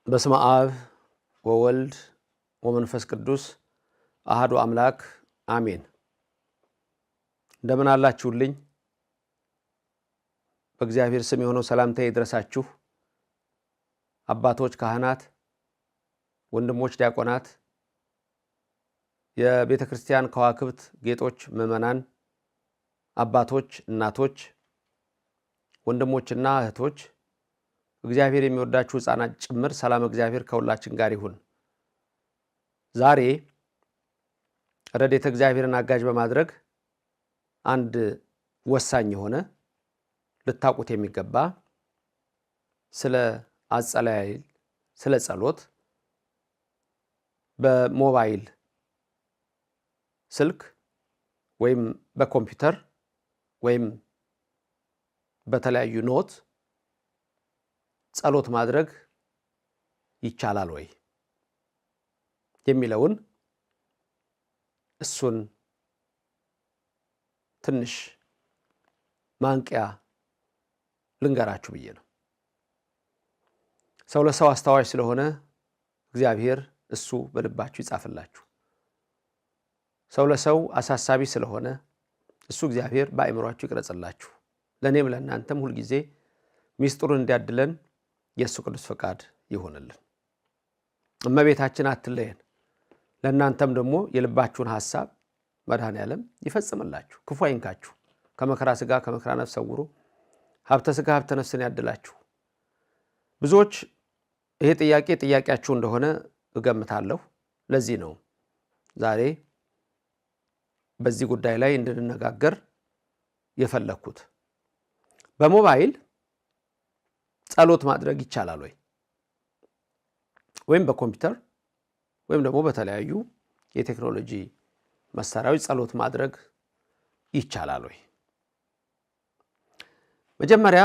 በስመ አብ ወወልድ ወመንፈስ ቅዱስ አሐዱ አምላክ አሜን። እንደምን አላችሁልኝ? በእግዚአብሔር ስም የሆነው ሰላምታ ይድረሳችሁ። አባቶች ካህናት፣ ወንድሞች ዲያቆናት፣ የቤተ ክርስቲያን ከዋክብት ጌጦች ምእመናን፣ አባቶች፣ እናቶች፣ ወንድሞችና እህቶች፣ እግዚአብሔር የሚወዳችሁ ሕፃናት ጭምር ሰላም እግዚአብሔር ከሁላችን ጋር ይሁን። ዛሬ ረድኤተ እግዚአብሔርን አጋዥ በማድረግ አንድ ወሳኝ የሆነ ልታውቁት የሚገባ ስለ አጸላይል ስለ ጸሎት በሞባይል ስልክ ወይም በኮምፒውተር ወይም በተለያዩ ኖት ጸሎት ማድረግ ይቻላል ወይ የሚለውን እሱን ትንሽ ማንቂያ ልንገራችሁ ብዬ ነው። ሰው ለሰው አስተዋይ ስለሆነ እግዚአብሔር እሱ በልባችሁ ይጻፍላችሁ። ሰው ለሰው አሳሳቢ ስለሆነ እሱ እግዚአብሔር በአእምሯችሁ ይቅረጽላችሁ። ለእኔም ለእናንተም ሁልጊዜ ሚስጥሩን እንዲያድለን የእሱ ቅዱስ ፈቃድ ይሆንልን። እመቤታችን አትለየን። ለእናንተም ደግሞ የልባችሁን ሐሳብ መድኃኔዓለም ይፈጽምላችሁ፣ ክፉ አይንካችሁ፣ ከመከራ ሥጋ ከመከራ ነፍስ ሰውሮ ሀብተ ሥጋ ሀብተ ነፍስን ያድላችሁ። ብዙዎች ይሄ ጥያቄያችሁ እንደሆነ እገምታለሁ። ለዚህ ነው ዛሬ በዚህ ጉዳይ ላይ እንድንነጋገር የፈለኩት። በሞባይል ጸሎት ማድረግ ይቻላል ወይ? ወይም በኮምፒውተር ወይም ደግሞ በተለያዩ የቴክኖሎጂ መሳሪያዎች ጸሎት ማድረግ ይቻላል ወይ? መጀመሪያ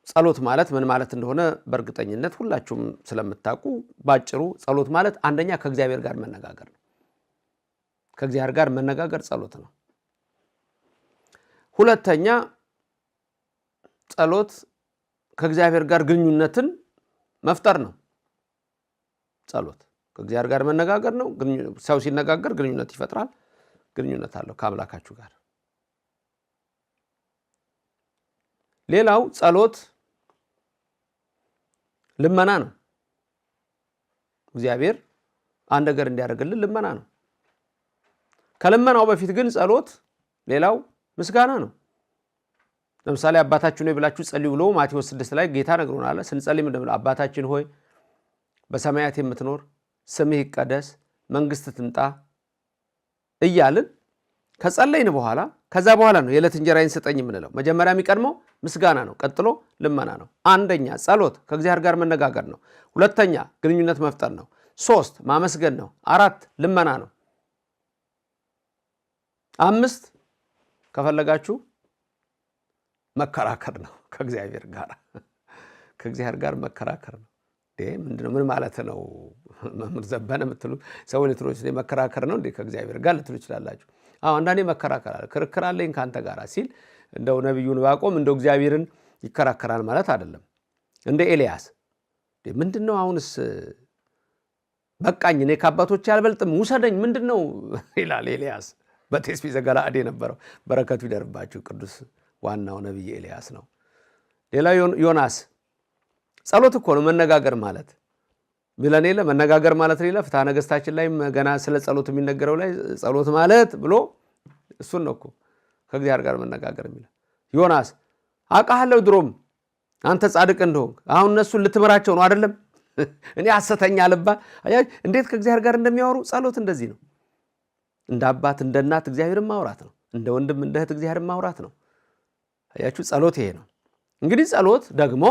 ጸሎት ማለት ምን ማለት እንደሆነ በእርግጠኝነት ሁላችሁም ስለምታውቁ ባጭሩ ጸሎት ማለት አንደኛ ከእግዚአብሔር ጋር መነጋገር ነው። ከእግዚአብሔር ጋር መነጋገር ጸሎት ነው። ሁለተኛ ጸሎት ከእግዚአብሔር ጋር ግንኙነትን መፍጠር ነው። ጸሎት ከእግዚአብሔር ጋር መነጋገር ነው። ሰው ሲነጋገር ግንኙነት ይፈጥራል። ግንኙነት አለው ከአምላካችሁ ጋር። ሌላው ጸሎት ልመና ነው። እግዚአብሔር አንድ ነገር እንዲያደርግልን ልመና ነው። ከልመናው በፊት ግን ጸሎት ሌላው ምስጋና ነው። ለምሳሌ አባታችን ሆይ ብላችሁ ጸልዩ ብሎ ማቴዎስ 6 ላይ ጌታ ነግሮናል። ስንጸልይ እንደምን አባታችን ሆይ በሰማያት የምትኖር ስምህ ይቀደስ፣ መንግስት ትምጣ እያልን ከጸለይን በኋላ ከዛ በኋላ ነው የዕለት እንጀራዬን ስጠኝ የምንለው። መጀመሪያ የሚቀድመው ምስጋና ነው፣ ቀጥሎ ልመና ነው። አንደኛ ጸሎት ከእግዚአብሔር ጋር መነጋገር ነው። ሁለተኛ ግንኙነት መፍጠር ነው። 3 ማመስገን ነው። 4 ልመና ነው። 5 ከፈለጋችሁ መከራከር ነው ከእግዚአብሔር ጋር። ከእግዚአብሔር ጋር መከራከር ነው። ምንድነው? ምን ማለት ነው? መምህር ዘበነ የምትሉ ሰው ልትሎች መከራከር ነው እንዴ ከእግዚአብሔር ጋር ልትሉ ይችላላችሁ። አንዳንዴ መከራከር አለ። ክርክር አለኝ ካንተ ጋር ሲል እንደው ነብዩን ባቆም እንደው እግዚአብሔርን ይከራከራል ማለት አይደለም። እንደ ኤልያስ ምንድነው? አሁንስ በቃኝ፣ እኔ ከአባቶቼ አልበልጥም፣ ውሰደኝ፣ ምንድነው ይላል ኤልያስ። በቴስቢ ዘገለዓድ የነበረው በረከቱ ይደርባችሁ ቅዱስ ዋናው ነብይ ኤልያስ ነው። ሌላው ዮናስ ጸሎት እኮ ነው መነጋገር ማለት ብለን የለ መነጋገር ማለት ሌላ ፍትሐ ነገሥታችን ላይ ገና ስለ ጸሎት የሚነገረው ላይ ጸሎት ማለት ብሎ እሱን ነው እኮ ከእግዚአብሔር ጋር መነጋገር የሚለው። ዮናስ አውቃለሁ ድሮም አንተ ጻድቅ እንደሆንክ፣ አሁን እነሱን ልትመራቸው ነው አይደለም? እኔ ሐሰተኛ ልባል። እንዴት ከእግዚአብሔር ጋር እንደሚያወሩ። ጸሎት እንደዚህ ነው። እንደ አባት እንደ እናት እግዚአብሔርን ማውራት ነው። እንደ ወንድም እንደ እህት እግዚአብሔርን ማውራት ነው። አያችሁ፣ ጸሎት ይሄ ነው። እንግዲህ ጸሎት ደግሞ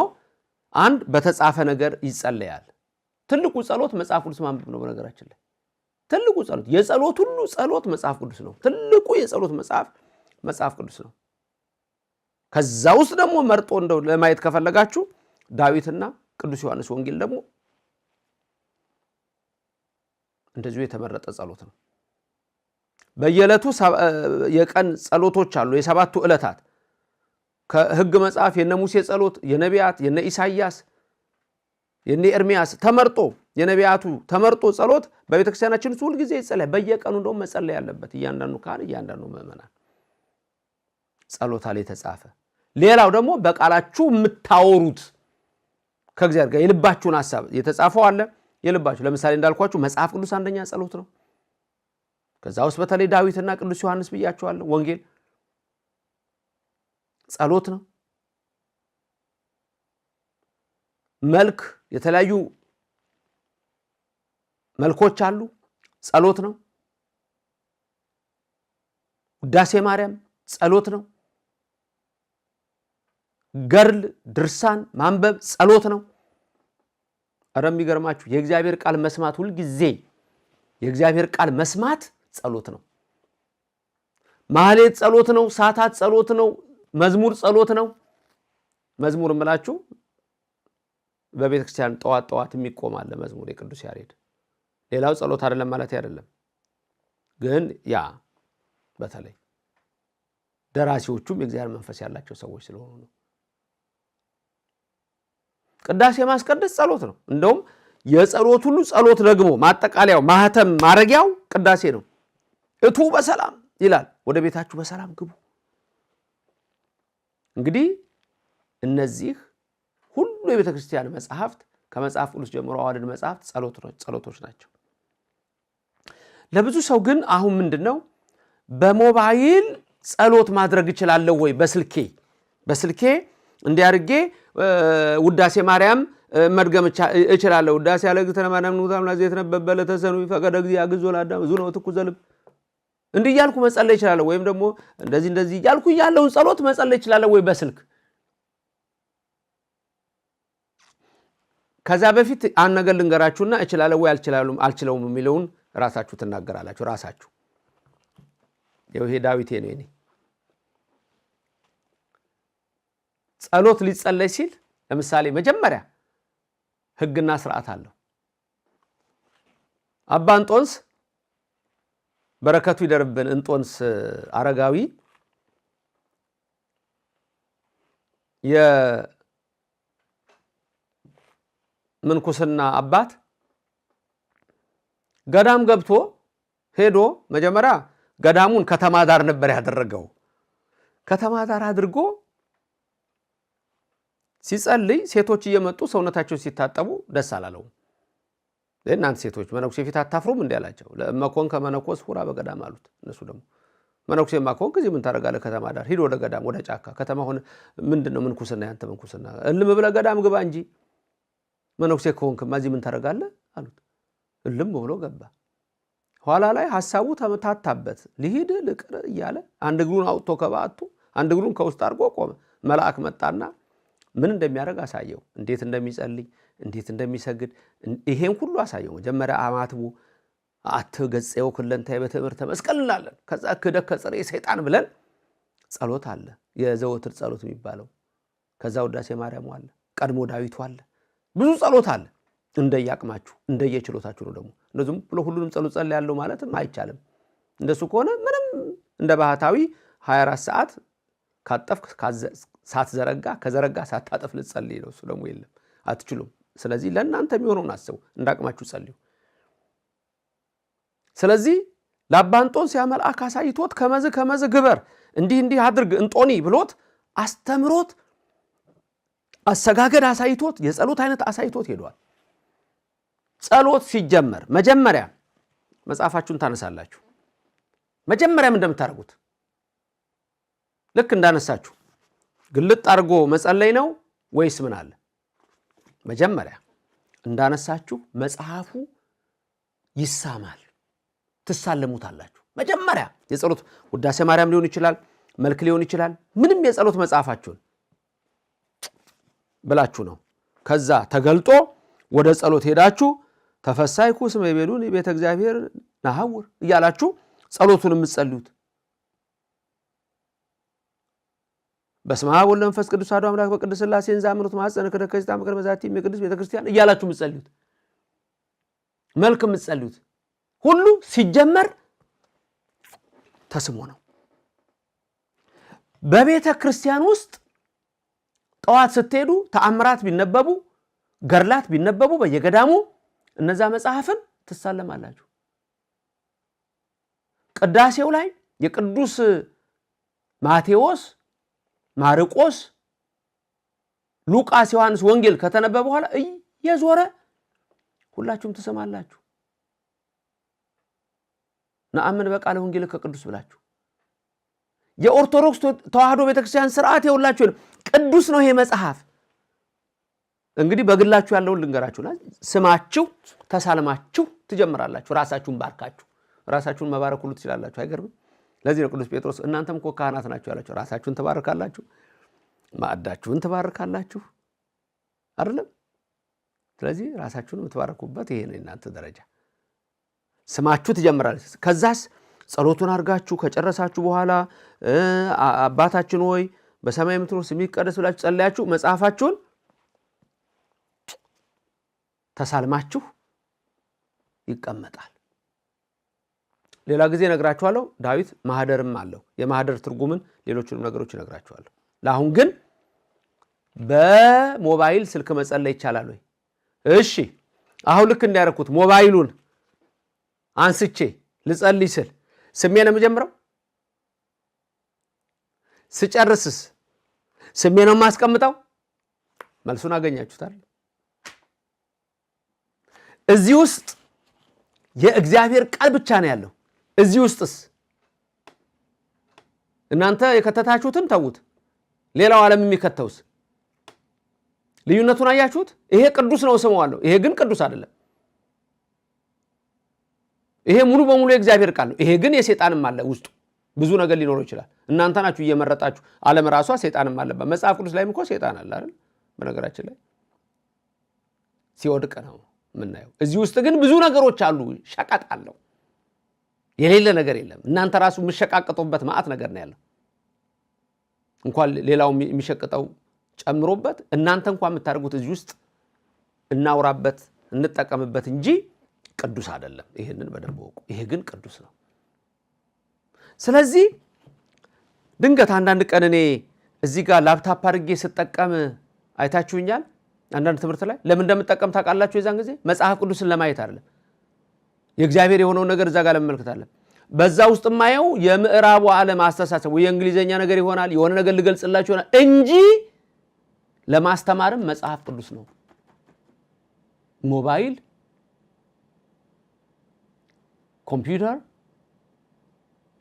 አንድ በተጻፈ ነገር ይጸለያል። ትልቁ ጸሎት መጽሐፍ ቅዱስ ማንበብ ነው። በነገራችን ላይ ትልቁ ጸሎት የጸሎት ሁሉ ጸሎት መጽሐፍ ቅዱስ ነው። ትልቁ የጸሎት መጽሐፍ ቅዱስ ነው። ከዛ ውስጥ ደግሞ መርጦ እንደው ለማየት ከፈለጋችሁ ዳዊትና ቅዱስ ዮሐንስ ወንጌል ደግሞ እንደዚሁ የተመረጠ ጸሎት ነው። በየዕለቱ የቀን ጸሎቶች አሉ። የሰባቱ ዕለታት ከሕግ መጽሐፍ የነ ሙሴ ጸሎት፣ የነቢያት፣ የነ ኢሳይያስ፣ የኔ ኤርሚያስ ተመርጦ የነቢያቱ ተመርጦ ጸሎት በቤተክርስቲያናችን ሁሉ ጊዜ ይጸለይ። በየቀኑ እንደውም መጸለይ ያለበት እያንዳንዱ ካህን እያንዳንዱ ምእመናን ጸሎታ ላይ ተጻፈ። ሌላው ደግሞ በቃላችሁ የምታወሩት ከእግዚአብሔር ጋር የልባችሁን ሐሳብ የተጻፈው አለ። የልባችሁ ለምሳሌ እንዳልኳችሁ መጽሐፍ ቅዱስ አንደኛ ጸሎት ነው። ከዛ ውስጥ በተለይ ዳዊትና ቅዱስ ዮሐንስ ብያችኋለሁ። ወንጌል ጸሎት ነው። መልክ የተለያዩ መልኮች አሉ፣ ጸሎት ነው። ውዳሴ ማርያም ጸሎት ነው። ገርል ድርሳን ማንበብ ጸሎት ነው። አረ የሚገርማችሁ የእግዚአብሔር ቃል መስማት ሁሉ ጊዜ የእግዚአብሔር ቃል መስማት ጸሎት ነው። ማህሌት ጸሎት ነው። ሰዓታት ጸሎት ነው። መዝሙር ጸሎት ነው። መዝሙር እምላችሁ በቤተክርስቲያን ጠዋት የሚቆማል መዝሙር የቅዱስ ያሬድ። ሌላው ጸሎት አይደለም ማለት አይደለም፣ ግን ያ በተለይ ደራሲዎቹም የእግዚአብሔር መንፈስ ያላቸው ሰዎች ስለሆኑ ነው። ቅዳሴ ማስቀደስ ጸሎት ነው። እንደውም የጸሎት ሁሉ ጸሎት ደግሞ ማጠቃለያው ማህተም ማረጊያው ቅዳሴ ነው። እቱ በሰላም ይላል፣ ወደ ቤታችሁ በሰላም ግቡ። እንግዲህ እነዚህ ሁሉ የቤተ ክርስቲያን መጽሐፍት ከመጽሐፍ ቅዱስ ጀምሮ አዋልድ መጽሐፍት ጸሎቶች ናቸው። ለብዙ ሰው ግን አሁን ምንድነው በሞባይል ጸሎት ማድረግ እችላለሁ ወይ በስልኬ እንዲያርጌ ውዳሴ ማርያም መድገም እችላለሁ። ውዳሴ ያለ ግተና ማርያም ንጉታም ለዚህ ተነበበለ ተሰኑ ፈቀደ እግዚእ ያግዞ ለአዳም ብዙ ነው ትኩ ዘልብ እንዲህ ያልኩ መጸለይ እችላለሁ። ወይም ደግሞ እንደዚህ ያልኩ ያለውን ጸሎት መጸለይ እችላለሁ ወይ በስልክ? ከዛ በፊት አንድ ነገር ልንገራችሁና እችላለሁ ወይ አልችለውም የሚለውን ራሳችሁ ትናገራላችሁ። ራሳችሁ ይሄ ዳዊት ነው። እኔ ጸሎት ሊጸለይ ሲል ለምሳሌ መጀመሪያ ሕግና ስርዓት አለው። አባ እንጦንስ በረከቱ ይደርብን። እንጦንስ አረጋዊ የምንኩስና አባት ገዳም ገብቶ ሄዶ መጀመሪያ ገዳሙን ከተማ ዳር ነበር ያደረገው። ከተማ ዳር አድርጎ ሲጸልይ ሴቶች እየመጡ ሰውነታቸውን ሲታጠቡ ደስ አላለው። እናንተ ሴቶች መነኩሴ ፊት አታፍሩም እንዴ አላቸው። ለመኮን ከመነኮስ ሁራ በገዳም አሉት። እነሱ ደግሞ መነኩሴ ማኮን ከዚህ ምን ታረጋለህ? ከተማ ዳር ሂድ፣ ወደ ገዳም ወደ ጫካ። ከተማ ሆነ ምንድነው ምንኩስና? ያንተ ምንኩስና እልም ብለህ ገዳም ግባ እንጂ መነኩሴ ከሆንክማ እዚህ ምን ታረጋለህ አሉት። እልም ብሎ ገባ። ኋላ ላይ ሐሳቡ ተመታታበት። ልሂድ ልቅር እያለ አንድ እግሩን አውጥቶ ከባቱ አንድ እግሩን ከውስጥ አድርጎ ቆመ። መልአክ መጣና ምን እንደሚያደርግ አሳየው። እንዴት እንደሚጸልይ እንዴት እንደሚሰግድ ይሄን ሁሉ አሳየው። መጀመሪያ አማትቡ አትገጸው ኩለንታይ በትምህርተ መስቀል እንላለን። ከዛ ክደክ ከጽሬ ሰይጣን ብለን ጸሎት አለ፣ የዘወትር ጸሎት የሚባለው። ከዛ ውዳሴ ማርያም አለ፣ ቀድሞ ዳዊቱ አለ፣ ብዙ ጸሎት አለ። እንደያቅማችሁ እንደየችሎታችሁ ነው። ደግሞ እንደዚህም ብሎ ሁሉንም ጸሎት ጸል ያለው ማለትም አይቻልም። እንደሱ ከሆነ ምንም እንደ ባህታዊ 24 ሰዓት ካጠፍክ ሳትዘረጋ ከዘረጋ ሳታጠፍ ልትጸልይ ነው። እሱ ደግሞ የለም፣ አትችሉም። ስለዚህ ለእናንተ የሚሆነውን አስቡ፣ እንዳቅማችሁ ጸልዩ። ስለዚህ ለአባ እንጦንስ ያ መልአክ አሳይቶት ከመዝ ግበር እንዲህ አድርግ እንጦኒ ብሎት አስተምሮት አሰጋገድ አሳይቶት የጸሎት አይነት አሳይቶት ሄዷል። ጸሎት ሲጀመር መጀመሪያ መጽሐፋችሁን ታነሳላችሁ። መጀመሪያ ምን እንደምታደርጉት ልክ እንዳነሳችሁ ግልጥ አድርጎ መጸለይ ነው ወይስ ምን አለ? መጀመሪያ እንዳነሳችሁ መጽሐፉ ይሳማል፣ ትሳለሙታላችሁ። መጀመሪያ የጸሎት ውዳሴ ማርያም ሊሆን ይችላል፣ መልክ ሊሆን ይችላል። ምንም የጸሎት መጽሐፋችሁን ብላችሁ ነው። ከዛ ተገልጦ ወደ ጸሎት ሄዳችሁ ተፈሳይኩ ስመ ይቤሉን ቤተ እግዚአብሔር ናሐውር እያላችሁ ጸሎቱን የምትጸልዩት በስመ አብ ወወልድ ወመንፈስ ቅዱስ አሐዱ አምላክ በቅድስት ሥላሴ እንዘአምኖት ማኅፀነ ከደከስታ ምክር መዛቲ የቅድስት ቤተ ክርስቲያን እያላችሁ የምትጸልዩት መልክ የምትጸልዩት ሁሉ ሲጀመር ተስሞ ነው። በቤተ ክርስቲያን ውስጥ ጠዋት ስትሄዱ ተአምራት ቢነበቡ ገርላት ቢነበቡ በየገዳሙ እነዛ መጽሐፍን ትሳለማላችሁ። ቅዳሴው ላይ የቅዱስ ማቴዎስ፣ ማርቆስ፣ ሉቃስ፣ ዮሐንስ ወንጌል ከተነበበ በኋላ እየዞረ ሁላችሁም ትሰማላችሁ። ነአምን በቃለ ወንጌል ከቅዱስ ብላችሁ የኦርቶዶክስ ተዋህዶ ቤተክርስቲያን ሥርዓት ይውላችሁ ቅዱስ ነው ይሄ መጽሐፍ። እንግዲህ በግላችሁ ያለውን ልንገራችሁና ስማችሁ ተሳልማችሁ ትጀምራላችሁ። ራሳችሁን ባርካችሁ ራሳችሁን መባረክ ሁሉ ትችላላችሁ። አይገርም? ለዚህ ነው ቅዱስ ጴጥሮስ እናንተም እኮ ካህናት ናችሁ ያላችሁ። ራሳችሁን ትባርካላችሁ፣ ማዕዳችሁን ትባርካላችሁ አይደለም? ስለዚህ ራሳችሁን የምትባረኩበት ይሄ ነው እናንተ ደረጃ። ስማችሁ ትጀምራላችሁ። ከዛስ ጸሎቱን አድርጋችሁ ከጨረሳችሁ በኋላ አባታችን ሆይ በሰማይ የምትኖር ስምህ ይቀደስ ብላችሁ ጸልያችሁ መጽሐፋችሁን ተሳልማችሁ ይቀመጣል። ሌላ ጊዜ ነግራችኋለሁ። ዳዊት ማህደርም አለው። የማህደር ትርጉምን ሌሎችንም ነገሮች ነግራችኋለሁ። ለአሁን ግን በሞባይል ስልክ መጸለይ ይቻላል ወይ? እሺ፣ አሁን ልክ እንዳያረኩት ሞባይሉን አንስቼ ልጸልይ ስል ስሜ ነው የምጀምረው? ስጨርስስ ስሜ ነው የማስቀምጠው? መልሱን አገኛችሁታል። እዚህ ውስጥ የእግዚአብሔር ቃል ብቻ ነው ያለው። እዚህ ውስጥስ እናንተ የከተታችሁትን ተዉት። ሌላው ዓለም የሚከተውስ ልዩነቱን አያችሁት? ይሄ ቅዱስ ነው ስመዋለሁ፣ ይሄ ግን ቅዱስ አይደለም። ይሄ ሙሉ በሙሉ የእግዚአብሔር ቃል ነው። ይሄ ግን የሰይጣንም አለ ውስጡ። ብዙ ነገር ሊኖረው ይችላል። እናንተ ናችሁ እየመረጣችሁ። ዓለም ራሷ ሰይጣንም አለባት። መጽሐፍ ቅዱስ ላይም እኮ ሰይጣን አለ አይደል? በነገራችን ላይ ሲወድቅ ነው ምናየው። እዚህ ውስጥ ግን ብዙ ነገሮች አሉ። ሸቀጥ አለው። የሌለ ነገር የለም። እናንተ ራሱ የምትሸቃቀጡበት ማዕት ነገር ነው ያለው። እንኳን ሌላው የሚሸቅጠው ጨምሮበት እናንተ እንኳን የምታደርጉት እዚህ ውስጥ እናውራበት እንጠቀምበት እንጂ ቅዱስ አይደለም። ይሄንን በደንብ ወቁ። ይሄ ግን ቅዱስ ነው። ስለዚህ ድንገት አንዳንድ ቀን እኔ እዚህ ጋር ላፕታፕ አድርጌ ስጠቀም አይታችሁኛል። አንዳንድ ትምህርት ላይ ለምን እንደምጠቀም ታውቃላችሁ? የዛን ጊዜ መጽሐፍ ቅዱስን ለማየት አይደለም፣ የእግዚአብሔር የሆነውን ነገር እዛ ጋር ለመመልከት አለ። በዛ ውስጥ ማየው የምዕራቡ ዓለም አስተሳሰብ ወይ የእንግሊዘኛ ነገር ይሆናል፣ የሆነ ነገር ልገልጽላችሁ ይሆናል እንጂ ለማስተማርም መጽሐፍ ቅዱስ ነው። ሞባይል፣ ኮምፒውተር፣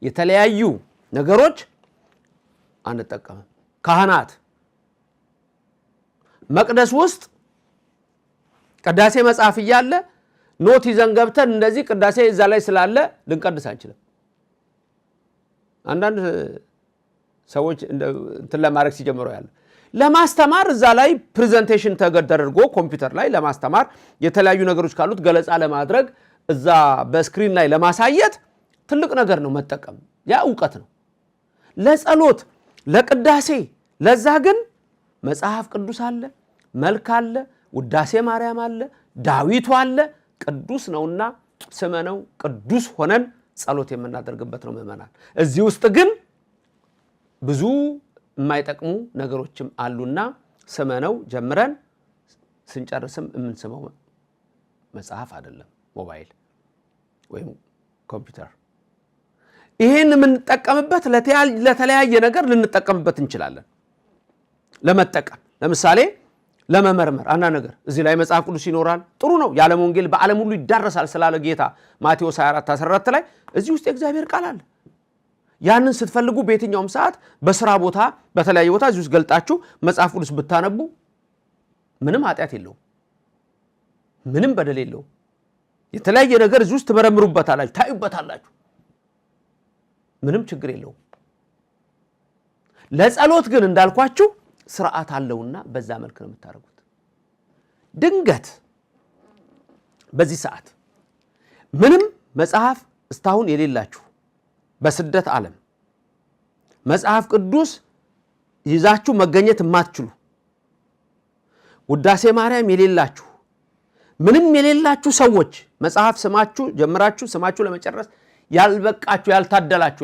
የተለያዩ ነገሮች አንጠቀምም። ካህናት መቅደስ ውስጥ ቅዳሴ መጽሐፍ እያለ ኖት ይዘን ገብተን እንደዚህ ቅዳሴ እዛ ላይ ስላለ ልንቀድስ አንችልም። አንዳንድ ሰዎች እንትን ለማድረግ ሲጀምሩ ያለ ለማስተማር እዛ ላይ ፕሬዘንቴሽን ተደርጎ ኮምፒውተር ላይ ለማስተማር የተለያዩ ነገሮች ካሉት ገለጻ ለማድረግ እዛ በስክሪን ላይ ለማሳየት ትልቅ ነገር ነው መጠቀም። ያ ዕውቀት ነው። ለጸሎት ለቅዳሴ ለዛ ግን መጽሐፍ ቅዱስ አለ፣ መልክ አለ፣ ውዳሴ ማርያም አለ፣ ዳዊቱ አለ። ቅዱስ ነውና ስመ ነው ቅዱስ ሆነን ጸሎት የምናደርግበት ነው ምእመናን። እዚህ ውስጥ ግን ብዙ የማይጠቅሙ ነገሮችም አሉና ስመ ነው ጀምረን ስንጨርስም የምንስመው መጽሐፍ አይደለም ሞባይል ወይም ኮምፒውተር። ይሄን የምንጠቀምበት ለተለያየ ነገር ልንጠቀምበት እንችላለን። ለመጠቀም ለምሳሌ ለመመርመር አንዳንድ ነገር እዚህ ላይ መጽሐፍ ቅዱስ ይኖራል፣ ጥሩ ነው። የዓለም ወንጌል በዓለም ሁሉ ይዳረሳል ስላለ ጌታ ማቴዎስ 24:14 ላይ እዚህ ውስጥ የእግዚአብሔር ቃል አለ። ያንን ስትፈልጉ በየትኛውም ሰዓት በስራ ቦታ በተለያየ ቦታ እዚህ ውስጥ ገልጣችሁ መጽሐፍ ቅዱስ ብታነቡ ምንም ኃጢአት የለውም፣ ምንም በደል የለውም። የተለያየ ነገር እዚህ ውስጥ ትመረምሩበታላችሁ፣ ታዩበታላችሁ፣ ምንም ችግር የለውም። ለጸሎት ግን እንዳልኳችሁ ስርዓት አለውና በዛ መልክ ነው የምታደርጉት። ድንገት በዚህ ሰዓት ምንም መጽሐፍ እስካሁን የሌላችሁ በስደት ዓለም መጽሐፍ ቅዱስ ይዛችሁ መገኘት የማትችሉ ውዳሴ ማርያም የሌላችሁ ምንም የሌላችሁ ሰዎች መጽሐፍ ስማችሁ ጀምራችሁ ስማችሁ ለመጨረስ ያልበቃችሁ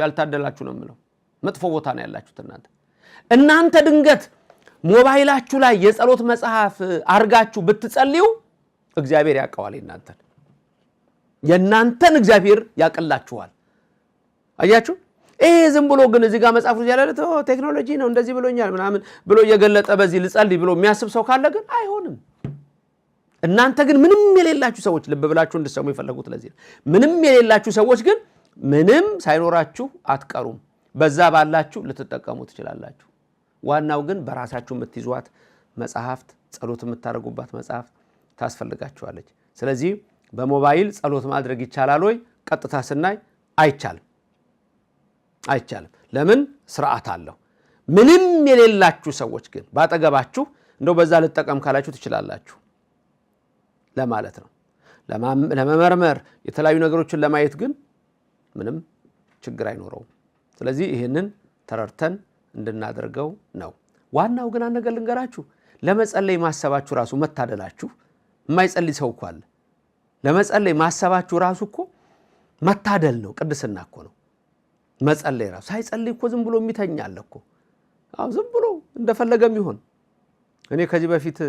ያልታደላችሁ ነው የምለው። መጥፎ ቦታ ነው ያላችሁት እናንተ ድንገት ሞባይላችሁ ላይ የጸሎት መጽሐፍ አርጋችሁ ብትጸልዩ እግዚአብሔር ያቀዋል የናንተን እግዚአብሔር ያቀላችኋል። አያችሁ ይሄ ዝም ብሎ ግን እዚህ ጋር መጽሐፍ ነው ያለው ቴክኖሎጂ ነው እንደዚህ ብሎኛል ምናምን ብሎ የገለጠ በዚህ ልጸልይ ብሎ የሚያስብ ሰው ካለ ግን አይሆንም። እናንተ ግን ምንም የሌላችሁ ሰዎች ልብ ብላችሁ እንድትሰሙ ይፈልጉት ለዚህ ምንም የሌላችሁ ሰዎች ግን ምንም ሳይኖራችሁ አትቀሩም። በዛ ባላችሁ ልትጠቀሙ ትችላላችሁ። ዋናው ግን በራሳችሁ የምትይዟት መጽሐፍት ጸሎት የምታደርጉባት መጽሐፍት ታስፈልጋችኋለች። ስለዚህ በሞባይል ጸሎት ማድረግ ይቻላል ወይ? ቀጥታ ስናይ አይቻልም። ለምን? ስርዓት አለው። ምንም የሌላችሁ ሰዎች ግን ባጠገባችሁ እንደው በዛ ልጠቀም ካላችሁ ትችላላችሁ ለማለት ነው። ለመመርመር የተለያዩ ነገሮችን ለማየት ግን ምንም ችግር አይኖረውም። ስለዚህ ይሄንን ተረድተን እንድናደርገው ነው። ዋናው ግን አንድ ነገር ልንገራችሁ፣ ለመጸለይ ማሰባችሁ ራሱ መታደላችሁ። የማይጸልይ ሰው እኮ አለ። ለመጸለይ ማሰባችሁ ራሱ እኮ መታደል ነው፣ ቅድስና እኮ ነው። መጸለይ ራሱ ሳይጸልይ እኮ ዝም ብሎ የሚተኛል እኮ። ዝም ብሎ እንደፈለገም ይሆን። እኔ ከዚህ በፊት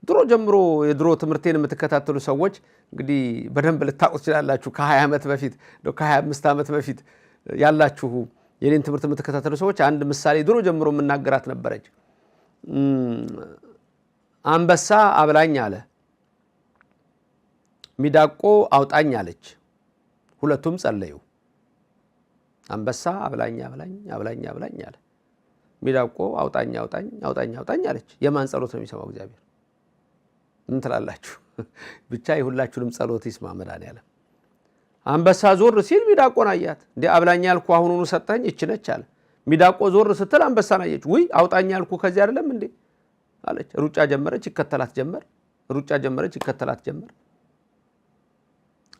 ድሮ ጀምሮ የድሮ ትምህርቴን የምትከታተሉ ሰዎች እንግዲህ በደንብ ልታውቁት ይችላላችሁ። ከ20 ዓመት በፊት ከ25 ዓመት በፊት ያላችሁ የኔን ትምህርት የምትከታተሉ ሰዎች አንድ ምሳሌ ድሮ ጀምሮ የምናገራት ነበረች። አንበሳ አብላኝ አለ፣ ሚዳቆ አውጣኝ አለች። ሁለቱም ጸለዩ። አንበሳ አብላኝ አለ፣ ሚዳቆ አውጣኝ አለች። የማን ጸሎት ነው የሚሰማው? እግዚአብሔር። ምን ትላላችሁ? ብቻ የሁላችሁንም ጸሎት ይስማ መድኃኒዓለም። አንበሳ ዞር ሲል ሚዳቆን አያት። እንዴ አብላኝ ያልኩ አሁኑኑ ሰጠኝ እቺ ነች አለ። ሚዳቆ ዞር ስትል አንበሳን አየች። ውይ አውጣኝ ያልኩ ከዚህ አይደለም እንዴ አለች። ሩጫ ጀመረች፣ ይከተላት ጀመር።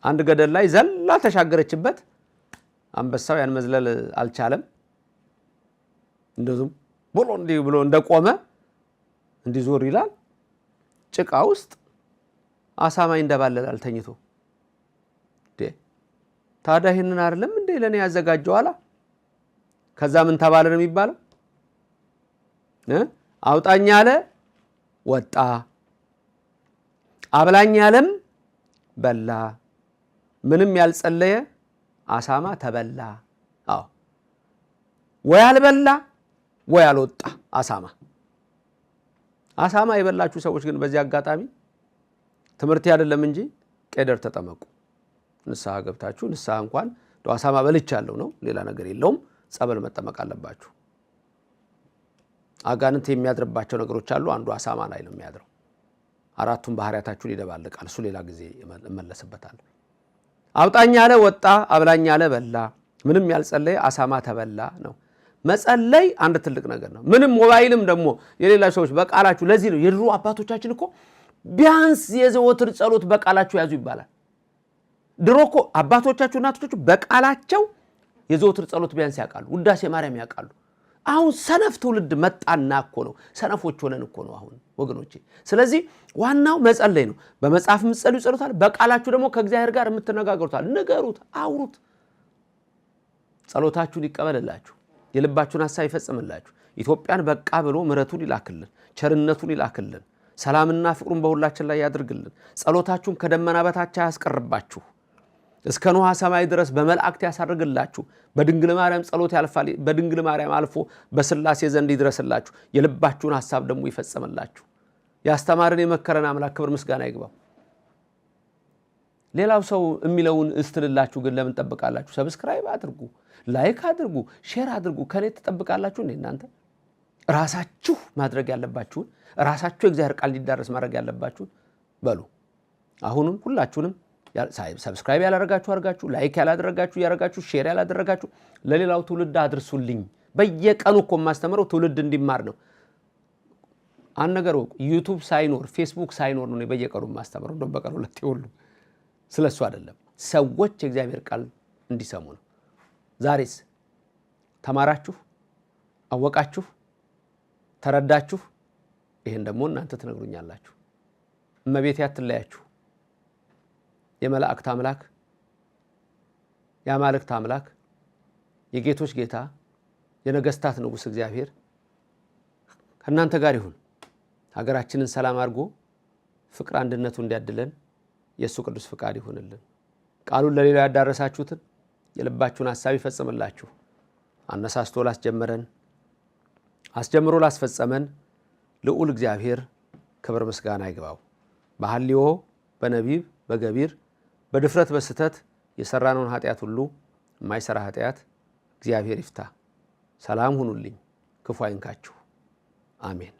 አንድ ገደል ላይ ዘላ ተሻገረችበት። አንበሳው ያን መዝለል አልቻለም። እንደዙም ብሎ እንደቆመ እንዲዞር ይላል። ጭቃ ውስጥ አሳማኝ እንደባለላል ተኝቶ። ታዲያ ይሄንን አይደለም እንዴ ለኔ ያዘጋጀው አላ። ከዛ ምን ተባለ ነው የሚባለው? አውጣኝ አለ ወጣ፣ አብላኝ ያለም በላ፣ ምንም ያልጸለየ አሳማ ተበላ። ወይ አልበላ ወይ አልወጣ አሳማ የበላችሁ ሰዎች ግን በዚህ አጋጣሚ ትምህርት አይደለም እንጂ ቄደር ተጠመቁ። ንስሐ ገብታችሁ ንስሐ እንኳን አሳማ በልቻለሁ ነው፣ ሌላ ነገር የለውም። ጸበል መጠመቅ አለባችሁ። አጋንንት የሚያድርባቸው ነገሮች አሉ። አንዱ አሳማ ላይ ነው የሚያድረው። አራቱን ባህሪያታችሁን ይደባልቃል። እሱ ሌላ ጊዜ እመለስበታለሁ። አውጣኝ አለ ወጣ፣ አብላኝ አለ በላ፣ ምንም ያልጸለየ አሳማ ተበላ ነው። መጸለይ አንድ ትልቅ ነገር ነው። ምንም ሞባይልም ደግሞ የሌላ ሰዎች በቃላችሁ። ለዚህ ነው የድሮ አባቶቻችን እኮ ቢያንስ የዘወትር ጸሎት በቃላችሁ ያዙ ይባላል። ድሮ እኮ አባቶቻችሁ እናቶቻችሁ በቃላቸው የዘወትር ጸሎት ቢያንስ ያውቃሉ፣ ውዳሴ ማርያም ያውቃሉ። አሁን ሰነፍ ትውልድ መጣና እኮ ነው፣ ሰነፎች ሆነን እኮ ነው አሁን ወገኖቼ። ስለዚህ ዋናው መጸለይ ነው። በመጽሐፍ የምትጸልዩ ጸሎታል፣ በቃላችሁ ደግሞ ከእግዚአብሔር ጋር የምትነጋገሩታል። ንገሩት፣ አውሩት። ጸሎታችሁን ይቀበልላችሁ፣ የልባችሁን ሐሳብ ይፈጽምላችሁ። ኢትዮጵያን በቃ ብሎ ምሕረቱን ይላክልን፣ ቸርነቱን ይላክልን፣ ሰላምና ፍቅሩን በሁላችን ላይ ያድርግልን። ጸሎታችሁን ከደመና በታች ያስቀርባችሁ፣ እስከ ኖህ ሰማይ ድረስ በመላእክት ያሳርግላችሁ። በድንግል ማርያም ጸሎት ያልፋል፣ በድንግል ማርያም አልፎ በስላሴ ዘንድ ይድረስላችሁ። የልባችሁን ሐሳብ ደግሞ ይፈጽምላችሁ። ያስተማረን የመከረን አምላክ ክብር ምስጋና ይግባው። ሌላው ሰው የሚለውን እስትልላችሁ ግን ለምን ተጠብቃላችሁ? ሰብስክራይብ አድርጉ፣ ላይክ አድርጉ፣ ሼር አድርጉ። ከኔ ተጠብቃላችሁ እንዴ? እናንተ ራሳችሁ ማድረግ ያለባችሁን፣ ራሳችሁ የእግዚአብሔር ቃል እንዲዳረስ ማድረግ ያለባችሁን በሉ። አሁንም ሁላችሁንም ሰብስክራይብ ያላደረጋችሁ አድርጋችሁ፣ ላይክ ያላደረጋችሁ ያደረጋችሁ፣ ሼር ያላደረጋችሁ ለሌላው ትውልድ አድርሱልኝ። በየቀኑ እኮ የማስተምረው ትውልድ እንዲማር ነው። አንድ ነገር ወቁ፣ ዩቲዩብ ሳይኖር ፌስቡክ ሳይኖር ነው በየቀኑ የማስተምረው። እንደው በቀኑ ሁለቴ ሁሉ ስለሱ አይደለም፣ ሰዎች የእግዚአብሔር ቃል እንዲሰሙ ነው። ዛሬስ ተማራችሁ፣ አወቃችሁ፣ ተረዳችሁ? ይሄን ደግሞ እናንተ ትነግሩኛላችሁ። እመቤቴ አትለያችሁ። የመላእክት አምላክ የአማልክት አምላክ የጌቶች ጌታ የነገስታት ንጉሥ እግዚአብሔር ከእናንተ ጋር ይሁን። ሀገራችንን ሰላም አድርጎ ፍቅር አንድነቱ እንዲያድለን የእሱ ቅዱስ ፍቃድ ይሁንልን። ቃሉን ለሌላው ያዳረሳችሁትን የልባችሁን ሐሳብ ይፈጽምላችሁ። አነሳስቶ ላስጀመረን አስጀምሮ ላስፈጸመን ልዑል እግዚአብሔር ክብር ምስጋና ይግባው። በሐልዮ በነቢብ በገቢር በድፍረት በስተት የሰራነውን ኃጢአት ሁሉ የማይሰራ ኃጢአት እግዚአብሔር ይፍታ። ሰላም ሁኑልኝ፣ ክፉ አይንካችሁ። አሜን።